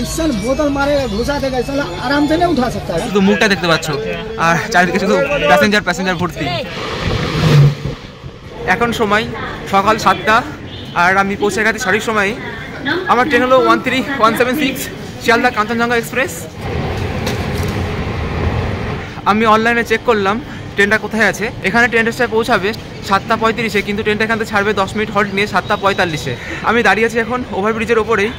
ऐसा बोतल मारे घुसा देगा साला आराम से नहीं उठा सकता है। শুধু মুখটা দেখতে পাচ্ছ আর চারিদিকে শুধু প্যাসেঞ্জার ভর্তি। এখন সময় সকাল 7টা আর আমি পৌঁছে গেছি সঠিক সময়ে। আমার ট্রেন হলো 13176 শিয়ালদা কাঞ্চনজঙ্ঘা এক্সপ্রেস। আমি অনলাইনে চেক করলাম ট্রেনটা কোথায় আছে। এখানে ট্রেনটা পৌঁছাবে 7টা 35-এ, কিন্তু ট্রেনটা এখান থেকে ছাড়বে 10 মিনিট হল্ট নিয়ে 7টা 45-এ। আমি দাঁড়িয়ে আছি এখন ওভারব্রিজের ওপরেই।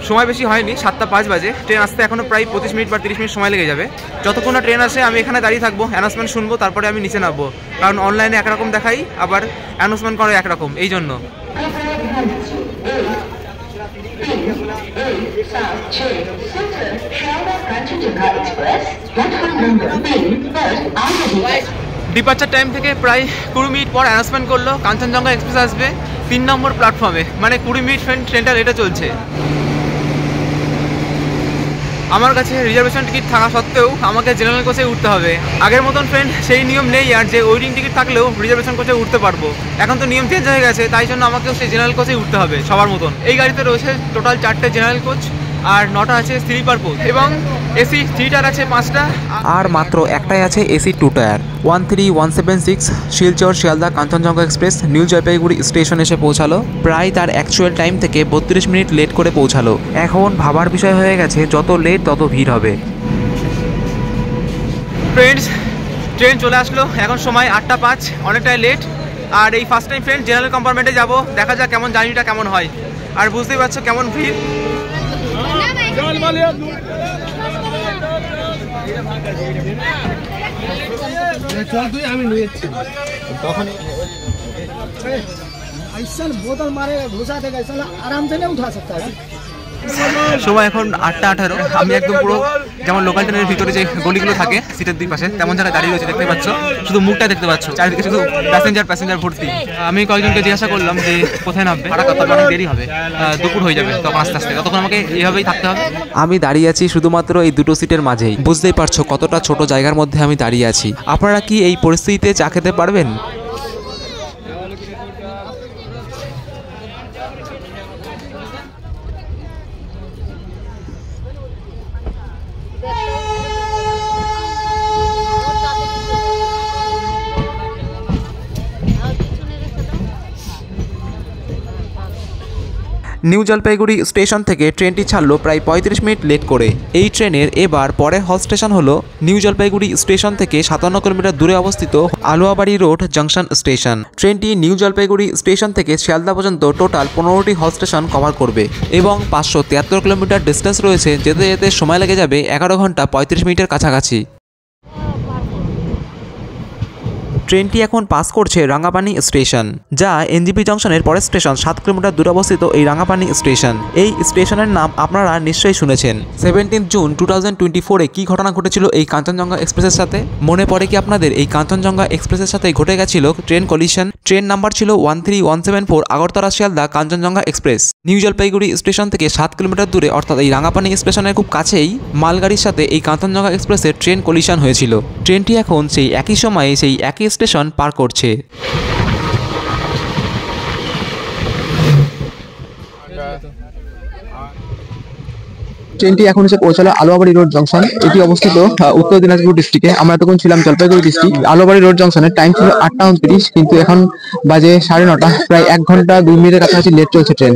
সময় বেশি হয়নি, 7টা 5 বাজে। ট্রেন আসতে এখনও প্রায় 25 মিনিট বা 30 মিনিট সময় লেগে যাবে। যতক্ষণ না ট্রেন আসে আমি এখানে দাঁড়িয়ে থাকবো, অ্যানাউন্সমেন্ট শুনবো, তারপরে আমি নিচে নামবো। কারণ অনলাইনে একরকম দেখাই, আবার অ্যানাউন্সমেন্ট করে একরকম, এই জন্য। ডিপার্চার টাইম থেকে প্রায় 20 মিনিট পর অ্যানাউন্সমেন্ট করলো কাঞ্চনজঙ্ঘা এক্সপ্রেস আসবে 3 নম্বর প্ল্যাটফর্মে। মানে 20 মিনিট ট্রেনটা লেটে চলছে। আমার কাছে রিজার্ভেশন টিকিট থাকা সত্ত্বেও আমাকে জেনারেল কোচে উঠতে হবে। আগের মতন ফ্রেন্ড সেই নিয়ম নেই আর যে ওয়েটিং টিকিট থাকলেও রিজার্ভেশন কোচে উঠতে পারবো। এখন তো নিয়ম চেঞ্জ হয়ে গেছে, তাই জন্য আমাকেও সেই জেনারেল কোচেই উঠতে হবে সবার মতন। এই গাড়িতে রয়েছে টোটাল 4টে জেনারেল কোচ আর 9টা আছে স্লিপার কোচ, এবং এসি 3 টায়ার আছে 5টা, আর মাত্র একটাই আছে AC 2 tyre. 13176 Silchar Sealdah Kanchenjunga express new Jalpaiguri station এসে পৌঁছালো। প্রায় তার অ্যাকচুয়াল টাইম থেকে 32 মিনিট লেট করে পৌঁছালো। এখন ভাবার বিষয় হয়ে গেছে যত লেট তত ভিড় হবে। ফ্রেন্ডস, ট্রেন চলে আসলো, এখন সময় 8টা 5, অনেকটাই লেট। আর এই ফার্স্ট টাইম ফ্রেন্ড জেনারেল কম্পার্টমেন্টে যাবো, দেখা যাক কেমন জার্নিটা কেমন হয়। আর বুঝতেই পারছো কেমন ভিড়। ऐसा बोतल मारे घुसा देगा साला आराम से नहीं उठा सकता है। সময় এখন 8টা 18। আমি একদম পুরো যেমন লোকাল ট্রেনের ভিতরে যে গলিগুলো থাকে সিটের দুই পাশে, তেমন জায়গায় দাঁড়িয়ে রয়েছে, দেখতে পাচ্ছ। শুধু মুখটা দেখতে পাচ্ছ, চারিদিকে শুধু প্যাসেঞ্জার ভর্তি। আমি কয়েকজনকে জিজ্ঞাসা করলাম যে কোথায় নামবে, ভাড়া কত, অনেক দেরি হবে, দুপুর হয়ে যাবে তখন আস্তে আস্তে, ততক্ষণ আমাকে এইভাবেই থাকতে হবে। আমি দাঁড়িয়ে আছি শুধুমাত্র এই দুটো সিটের মাঝেই। বুঝতেই পারছো কতটা ছোট জায়গার মধ্যে আমি দাঁড়িয়ে আছি। আপনারা কি এই পরিস্থিতিতে চা খেতে পারবেন? নিউ জলপাইগুড়ি স্টেশন থেকে ট্রেনটি ছাড়লো প্রায় 35 মিনিট লেট করে। এই ট্রেনের এবার পরের হল স্টেশন হলো নিউ জলপাইগুড়ি স্টেশন থেকে 57 কিলোমিটার দূরে অবস্থিত আলুয়াবাড়ি রোড জংশন স্টেশন। ট্রেনটি নিউ জলপাইগুড়ি স্টেশন থেকে শিয়ালদা পর্যন্ত টোটাল 15টি হল স্টেশন কভার করবে এবং 573 কিলোমিটার ডিস্টেন্স রয়েছে। যেতে যেতে সময় লেগে যাবে 11 ঘন্টা 35 মিনিটের কাছাকাছি। ট্রেনটি এখন পাস করছে রাঙ্গাপানি স্টেশন, যা এনজিপি জংশনের পরের স্টেশন। 7 কিলোমিটার দূরে অবস্থিত এই রাঙ্গাপানি স্টেশন। এই স্টেশনের নাম আপনারা নিশ্চয়ই শুনেছেন। 17 জুন 2024-এ কি ঘটনা ঘটেছিল এই কাঞ্চনজঙ্ঘা এক্সপ্রেসের সাথে? মনে পড়ে কি আপনাদের? এই কাঞ্চনজঙ্ঘা এক্সপ্রেসের সাথে ঘটে গেছিল ট্রেন কলিশন। ট্রেন নাম্বার ছিল 13174 Agartala Sealdah Kanchenjunga express. New Jalpaiguri station থেকে 7 কিলোমিটার দূরে, অর্থাৎ এই রাঙ্গাপানি স্টেশনের খুব কাছেই মালগাড়ির সাথে এই কাঞ্চনজঙ্ঘা এক্সপ্রেসের ট্রেন কলিশন হয়েছিল। ট্রেনটি এখন সেই একই সময়ে সেই একই স্টেশন পার করছে। ট্রেনটি এখন এসে পৌঁছালো আলুয়াবাড়ি রোড জংশন। এটি অবস্থিত উত্তর দিনাজপুর ডিস্ট্রিক্টে। আমরা তখন ছিলাম জলপাইগুড়ি ডিস্ট্রিক্ট। আলুয়াবাড়ি রোড জংশনের টাইম ছিল 8টা 29, কিন্তু এখন বাজে 9:30। প্রায় 1 ঘন্টা 2 মিনিটের কাছাকাছি লেট চলছে ট্রেন।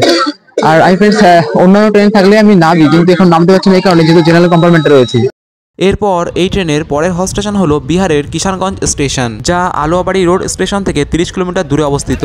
আর আই ফ্রেন্ডস, অন্যান্য ট্রেন থাকলে আমি নামি, কিন্তু এখন নামতে পারছি না এই কারণে যেহেতু জেনারেল কম্পার্টমেন্টে রয়েছি। এরপর এই ট্রেনের পরের হল স্টেশন হলো বিহারের কিষানগঞ্জ স্টেশন, যা আলুয়াবাড়ি রোড স্টেশন থেকে 30 কিলোমিটার দূরে অবস্থিত।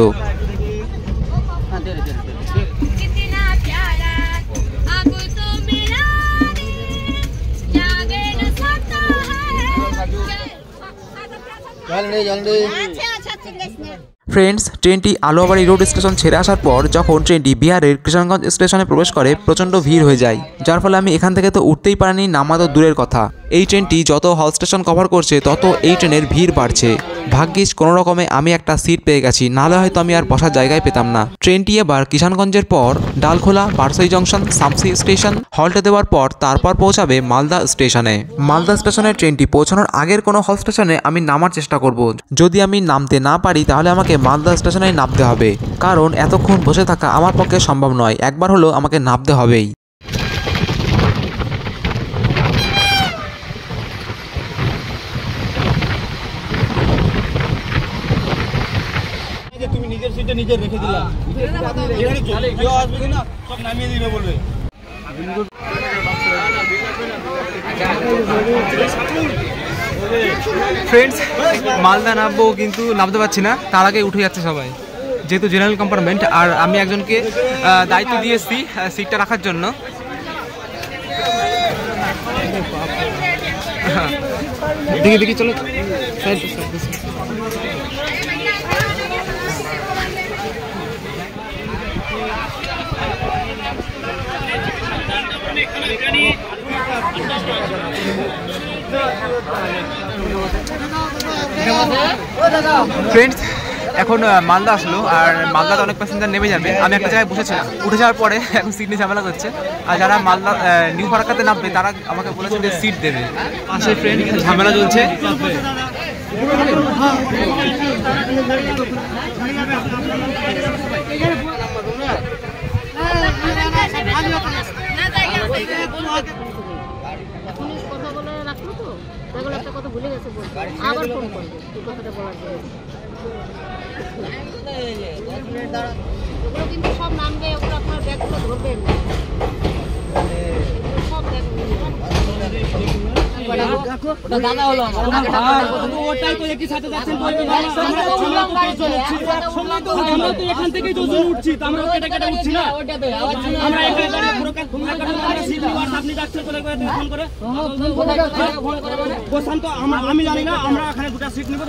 ফ্রেন্ডস, ট্রেনটি আলুয়াবাড়ি রোড স্টেশন ছেড়ে আসার পর যখন ট্রেনটি বিহারের কিষানগঞ্জ স্টেশনে প্রবেশ করে প্রচণ্ড ভিড় হয়ে যায়, যার ফলে আমি এখান থেকে তো উঠতেই পারিনি, নামা তো দূরের কথা। এই ট্রেনটি যত হল স্টেশন কভার করছে তত এই ট্রেনের ভিড় বাড়ছে। ভাগ্যিস কোনো রকমে আমি একটা সিট পেয়ে গেছি, নাহলে হয়তো আমি আর বসার জায়গায় পেতাম না। ট্রেনটি এবার কিষানগঞ্জের পর ডালখোলা, বারসাই জংশন, সামসি স্টেশন হল্টে দেওয়ার পর তারপর পৌঁছাবে মালদা স্টেশনে। মালদা স্টেশনে ট্রেনটি পৌঁছানোর আগের কোনো হল স্টেশনে আমি নামার চেষ্টা করব। যদি আমি নামতে না পারি তাহলে আমাকে মালদা স্টেশনে নামতে হবে, কারণ এতক্ষণ বসে থাকা আমার পক্ষে সম্ভব নয়। একবার হলেও আমাকে নামতে হবেই। নিজে রেখে দিলাম, কেউ আসবে না, সব নামিয়ে দিবে বলবে। ফ্রেন্ডস, মালদা নামবো কিন্তু নামতে পারছি না, তার আগে উঠে যাচ্ছে সবাই, যেহেতু জেনারেল কম্পার্টমেন্ট। আর আমি একজনকে দায়িত্ব দিয়ে এসেছি সিটটা রাখার জন্য। দেখি দেখি চলো। ফ্রেন্ডস, এখন মালদা আসলো আর মালদাতে অনেক প্যাসেঞ্জার নেমে যাবে। আমি একটা জায়গায় বসেছিলাম, উঠে যাওয়ার পরে এখন সিট নিয়ে ঝামেলা করছে। আর যারা মালদা নিউ ফারাক্কাতে নামবে তারা আমাকে বলেছে যে সিট দেবে। পাশে ফ্রেন্ড ঝামেলা চলছে। কিন্তু সব নামবে, ওগুলো আপনার ব্যাগগুলো ধরবেন না। সব ব্যাগ দাদা হলো ওটাই তো একই সাথে যাচ্ছেন, এখান থেকেই তো উঠছি, আমরা কেটে কেটে উঠছি না, আমরা আপনি যাচ্ছেন ফোন করে বসান তো, আমি জানি না, আমরা এখানে দুটো সিট নিব।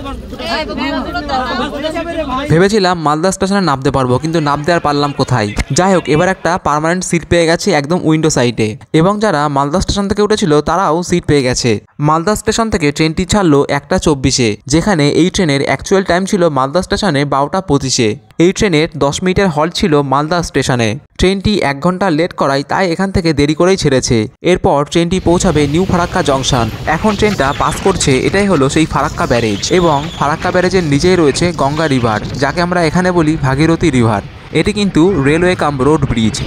ভেবেছিলাম মালদা স্টেশনে নামতে পারবো, কিন্তু নামতে আর পারলাম কোথায়। যাই হোক, এবার একটা পার্মানেন্ট সিট পেয়ে গেছি একদম উইন্ডো সাইডে, এবং যারা মালদা স্টেশন থেকে উঠেছিল তারাও সিট পেয়ে গেছে। মালদা স্টেশন থেকে ট্রেনটি ছাড়লো 1:24-এ, যেখানে এই ট্রেনের অ্যাকচুয়াল টাইম ছিল মালদা স্টেশনে 12:25-এ। এই ট্রেনের 10 মিনিটের হল্ট ছিল মালদা স্টেশনে। ট্রেনটি 1 ঘন্টা লেট করায় তাই এখান থেকে দেরি করেই ছেড়েছে। এরপর ট্রেনটি পৌঁছাবে নিউ ফারাক্কা জংশন। এখন ট্রেনটা পাস করছে, এটাই হলো সেই ফারাক্কা ব্যারেজ, এবং ফারাক্কা ব্যারেজের নিচেই রয়েছে গঙ্গা রিভার, যাকে আমরা এখানে বলি ভাগীরথী রিভার। এটি কিন্তু রেলওয়ে কাম রোড ব্রিজ।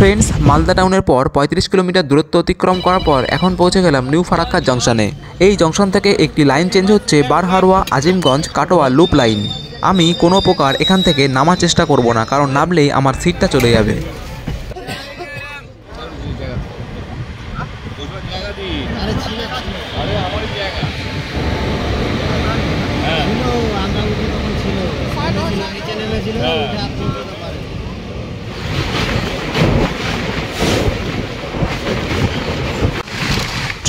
ফ্রেন্ডস, মালদা টাউনের পর 35 কিলোমিটার দূরত্ব অতিক্রম করার পর এখন পৌঁছে গেলাম নিউ ফারাক্কা জংশনে। এই জংশন থেকে একটি লাইন চেঞ্জ হচ্ছে বারহারোয়া আজিমগঞ্জ কাটোয়া লুপ লাইন। আমি কোনো প্রকার এখান থেকে নামার চেষ্টা করব না, কারণ নামলেই আমার সিটটা চলে যাবে।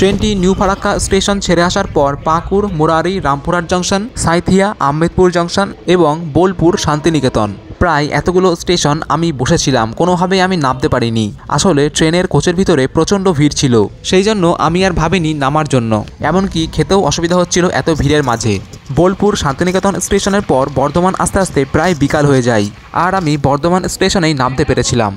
ট্রেনটি নিউ ফারাক্কা স্টেশন ছেড়ে আসার পর পাকুড়, মুরারি, রামপুরহাট জংশন, সাঁইথিয়া, আহমেদপুর জংশন এবং বোলপুর শান্তিনিকেতন, প্রায় এতগুলো স্টেশন আমি বসেছিলাম, কোনোভাবেই আমি নামতে পারিনি। আসলে ট্রেনের কোচের ভিতরে প্রচণ্ড ভিড় ছিল, সেই জন্য আমি আর ভাবিনি নামার জন্য। এমনকি খেতেও অসুবিধা হচ্ছিল এত ভিড়ের মাঝে। বোলপুর শান্তিনিকেতন স্টেশনের পর বর্ধমান আস্তে আস্তে প্রায় বিকাল হয়ে যায়, আর আমি বর্ধমান স্টেশনেই নামতে পেরেছিলাম।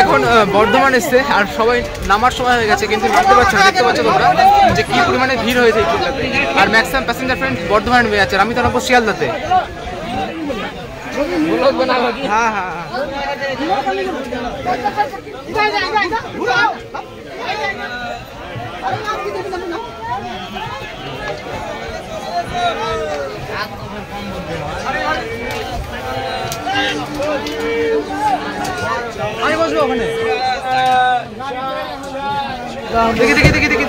এখন বর্ধমান এসছে আর সবাই নামার সময় হয়ে গেছে, কিন্তু নামতে পারছে না। দেখতে পাচ্ছ তোমরা যে কি পরিমাণে ভিড় হয়েছে এই ট্রেনটাতে, আর ম্যাক্সিমাম প্যাসেঞ্জার ফ্রেন্ড বর্ধমানে নেমে যাচ্ছে। আমি তো নামবো শিয়ালদাতে। হ্যাঁ হ্যাঁ আমি বসবো ওখানে। देखिए देखिए देखिए देखिए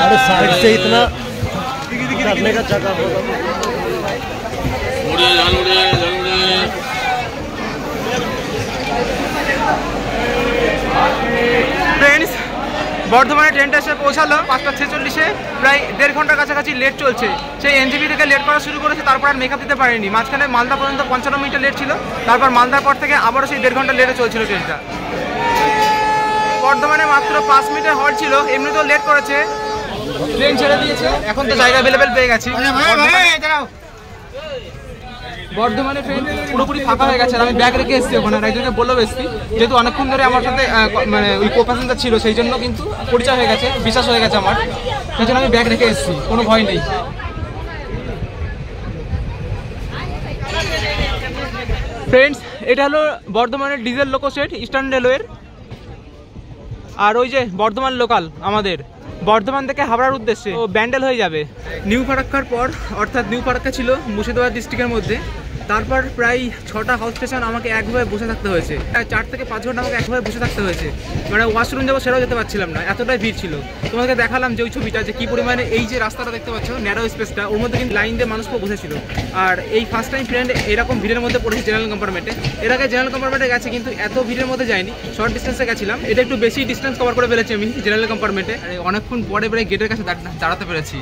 अरे साइड से इतना करने का जगह होगा। ফ্রেন্ডস, বর্ধমানে ট্রেনটা এসে পৌঁছালো 5:46-এ, প্রায় 1.5 ঘন্টার কাছাকাছি লেট চলছে। সেই এনজেপি থেকে লেট করা শুরু করেছে, তারপর আর মেকআপ দিতে পারেনি। মাঝখানে মালদা পর্যন্ত 55 মিনিট লেট ছিল, তারপর মালদার পর থেকে আবারও সেই 1.5 ঘন্টা লেটে চলছিল ট্রেনটা। বর্ধমানে মাত্র 5 মিনিটের হল্ট ছিল, এমনিতেও লেট করেছে, ট্রেন ছেড়ে দিয়েছে। এখন তো জায়গা অ্যাভেলেবেল পেয়ে গেছি। বর্ধমানে ট্রেন পুরোপুরি ফাঁকা হয়ে গেছে, আর আমি ব্যাগ রেখে এসেছি ওখানে। আর একজনকে বললেও এসেছি, যেহেতু অনেকক্ষণ ধরে আমার সাথে মানে ওই কো প্যাসেঞ্জার ছিল, সেই জন্য কিন্তু পরিচয় হয়ে গেছে, বিশ্বাস হয়ে গেছে আমার, সেই জন্য আমি ব্যাগ রেখে এসেছি, কোনো ভয় নেই। ফ্রেন্ডস, এটা হলো বর্ধমানের ডিজেল লোকো সেট ইস্টার্ন রেলওয়ের। আর ওই যে বর্ধমান লোকাল আমাদের বর্ধমান থেকে হাবড়ার উদ্দেশ্যে ব্যান্ডেল হয়ে যাবে। নিউ ফারাক্কার পর, অর্থাৎ নিউ ফারাক্কা ছিল মুর্শিদাবাদ ডিস্ট্রিক্টের মধ্যে, তারপর প্রায় 6টা হাউস স্টেশন আমাকে একভাবে বসে থাকতে হয়েছে। 4 থেকে 5 ঘন্টা আমাকে একভাবে বসে থাকতে হয়েছে, মানে ওয়াশরুম যাবো সেটাও যেতে পারছিলাম না, এতটাই ভিড় ছিল। তোমাকে দেখালাম যে ওই ছবিটা, যে কী পরিমাণে এই যে রাস্তাটা দেখতে পাচ্ছ, ন্যারো স্পেসটা, ওর মধ্যে কিন্তু লাইন দিয়ে মানুষ বসেছিল। আর এই ফার্স্ট টাইম ফ্রেন্ড এরকম ভিড়ের মধ্যে পড়েছি জেনারেল কম্পার্টমেন্টে। এর আগে জেনারেল কম্পার্টমেন্টে গেছে, কিন্তু এত ভিড়ের মধ্যে যায়নি, শর্ট ডিস্টেন্সে গেছিলাম। এটা একটু বেশি ডিস্টেন্স কভার করে ফেলেছি আমি জেনারেল কম্পার্টমেন্টে। অনেকক্ষণ পরে পরে গেটের কাছে দাঁড়াতে পেরেছি।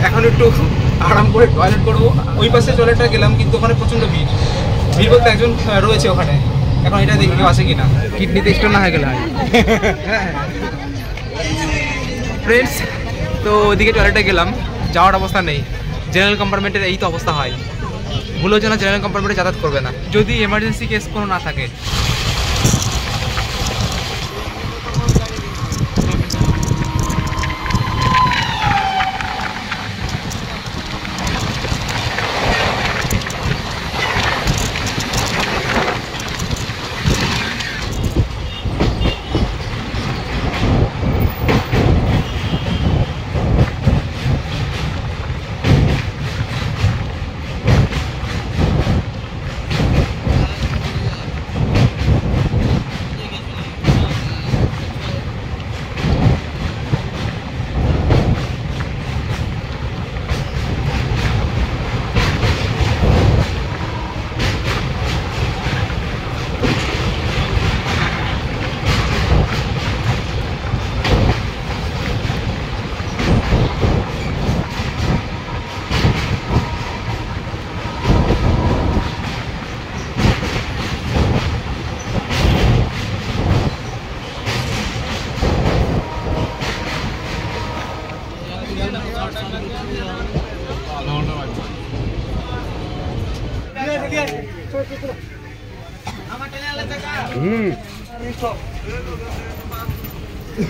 এখন একটু আরাম করে টয়লেট করবো। ওই পাশে টয়লেটটা গেলাম, কিন্তু ওখানে প্রচণ্ড ভিড় বলতে একজন রয়েছে ওখানে। এখন এটা দেখি কেউ আসে কিনা, কিডনিতে স্টোন না হয়ে গেলে হয়। ফ্রেন্ডস, তো ওইদিকে টয়লেটে গেলাম, যাওয়ার অবস্থা নেই। জেনারেল কম্পার্টমেন্টের এই তো অবস্থা হয়, ভুলেও যেন জেনারেল কম্পার্টমেন্টে যাতায়াত করবে না, যদি এমার্জেন্সি কেস কোনো না থাকে।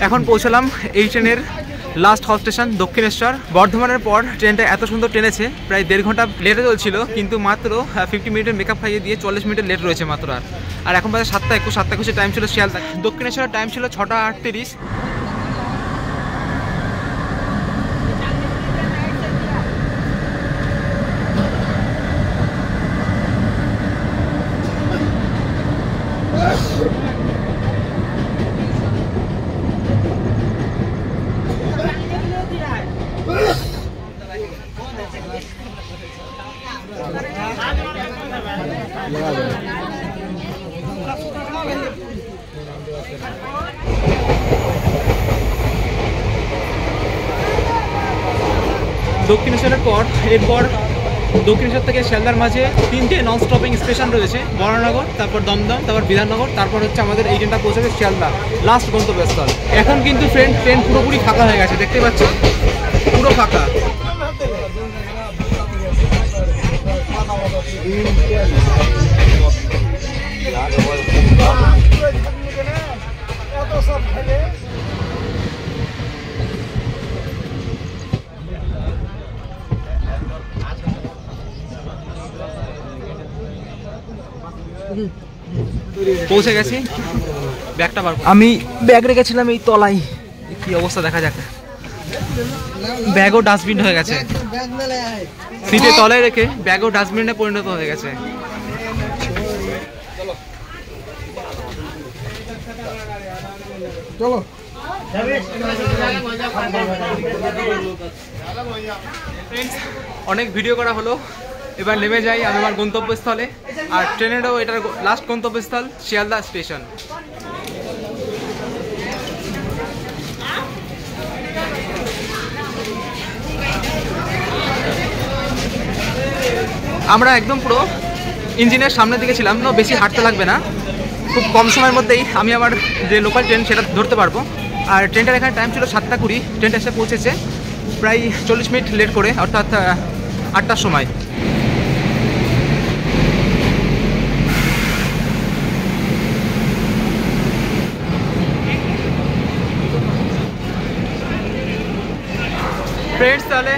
এখন পৌঁছলাম এই ট্রেনের লাস্ট হল স্টেশন দক্ষিণেশ্বর। বর্ধমানের পর ট্রেনটা এত সুন্দর ট্রেনেছে, প্রায় 1.5 ঘন্টা লেটে চলছিল, কিন্তু মাত্র 50 মিনিটের মেকআপ খাইয়ে দিয়ে 40 মিনিটের লেট রয়েছে মাত্র। আর এখন বাজে 7:21, 7:21 টাইম ছিল শিয়ালদা। দক্ষিণেশ্বরের টাইম ছিল 6:38। দক্ষিণেশ্বরের পর এরপর দক্ষিণেশ্বর থেকে শিয়ালদার মাঝে 3টে নন স্টপিং স্টেশন রয়েছে, বরানগর, তারপর দমদম, তারপর বিধাননগর, তারপর হচ্ছে আমাদের এই ট্রেনটা পৌঁছাবে শিয়ালদা লাস্ট গন্তব্যস্থল। এখন কিন্তু ট্রেন পুরোপুরি ফাঁকা হয়ে গেছে, দেখতে পাচ্ছেন পুরো ফাঁকা। পৌঁছে গেছি, ব্যাগটা বার করো। আমি ব্যাগ রেখেছিলাম এই তলায়, কি অবস্থা দেখা যাক। ব্যাগও ডাস্টবিন হয়ে গেছে, সিটে তলায় রেখে ব্যাগও ডাস্টবিনে পরিণত হয়ে গেছে। চলো অনেক ভিডিও করা হলো, এবার নেমে যাই আমি আমার গন্তব্যস্থলে। আর ট্রেনেরও এটার লাস্ট গন্তব্যস্থল শিয়ালদা স্টেশন। আমরা একদম পুরো ইঞ্জিনের সামনের দিকে ছিলাম, বেশি হাঁটতে লাগবে না, খুব কম সময়ের মধ্যেই আমি আমার যে লোকাল ট্রেন সেটা ধরতে পারবো। আর ট্রেনটার এখানে টাইম ছিল 7:20, ট্রেনটা এসে পৌঁছেছে প্রায় 40 মিনিট লেট করে, অর্থাৎ 8টার সময়। ফ্রেন্ডস, তাহলে